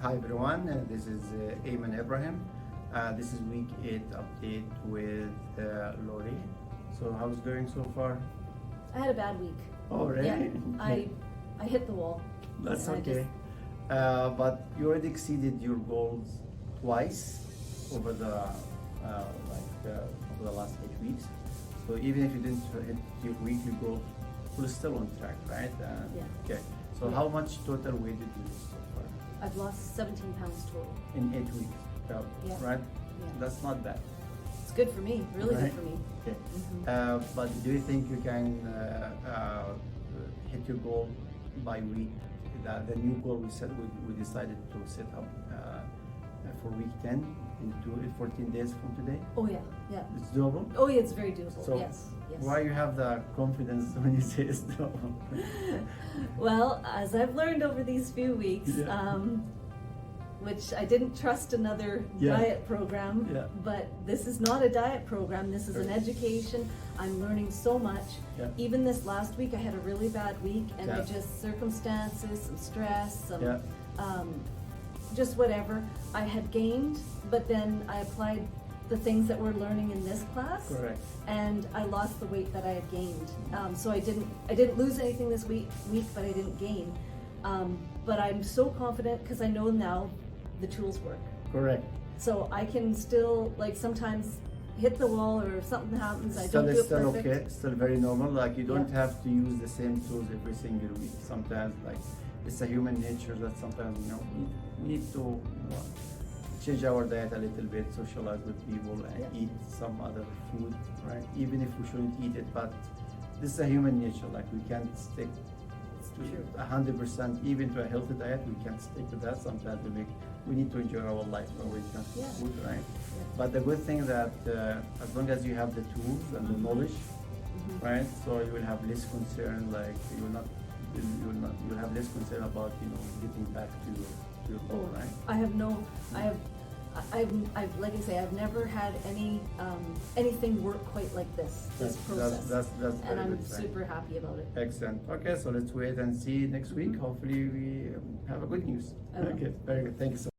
Hi everyone, this is Ayman Ibrahim. This is week 8 update with Lori. So how's it going so far? I had a bad week. Oh really? Yeah, I hit the wall. That's And I okay. But you already exceeded your goals twice over the over the last 8 weeks. So even if you didn't hit your weekly goal, we're still on track, right? Yeah. Okay. So Yeah. how much total weight did you lose so far? I've lost 17 pounds total. In 8 weeks, Yeah. right? Yeah. That's not bad. It's good for me, really Right. good for me. Okay. Mhm. But do you think you can hit your goal by week? The new goal we decided to set up for week 10 in 14 days from today. Oh yeah, yeah. It's doable? Oh yeah, it's very doable. So yes, yes. why you have the confidence when you say it's doable? Well, as I've learned over these few weeks, Yeah. which I didn't trust another Yeah. diet program, Yeah. but this is not a diet program, this is an Right. education. I'm learning so much. Yeah. Even this last week I had a really bad week and I Yeah. just circumstances, some stress, some Yeah. just whatever. I had gained, but then I applied the things that we're learning in this class. Correct. And I lost the weight that I had gained. So I didn't lose anything this week, but I didn't gain. But I'm so confident because I know now the tools work. Correct. So I can still, like, sometimes hit the wall or if something happens, I Still, don't it's feel still perfect. okay. Still very normal. Like you don't Yeah. have to use the same tools every single week. Sometimes, like it's a human nature that sometimes we need to change our diet a little bit, socialize with people, and Yeah. eat some other food, right? Even if we shouldn't eat it, but this is a human nature. Like we can't stick to True. 100%, even to a healthy diet. We can't stick to that. Sometimes we need to enjoy our life when we can Yeah. food, right? Yeah. But the good thing that as long as you have the tools and the knowledge, Mhm. right? So you will have less concern. Like you'll have less concern about getting back to your goal, Oh, right? I have no, I've like I say, I've never had anything work quite like this process. That's and very I'm good, right? super happy about it. Excellent. Okay, so let's wait and see next week. Hopefully we have a good news. I will. Okay, very good. Thank you so much.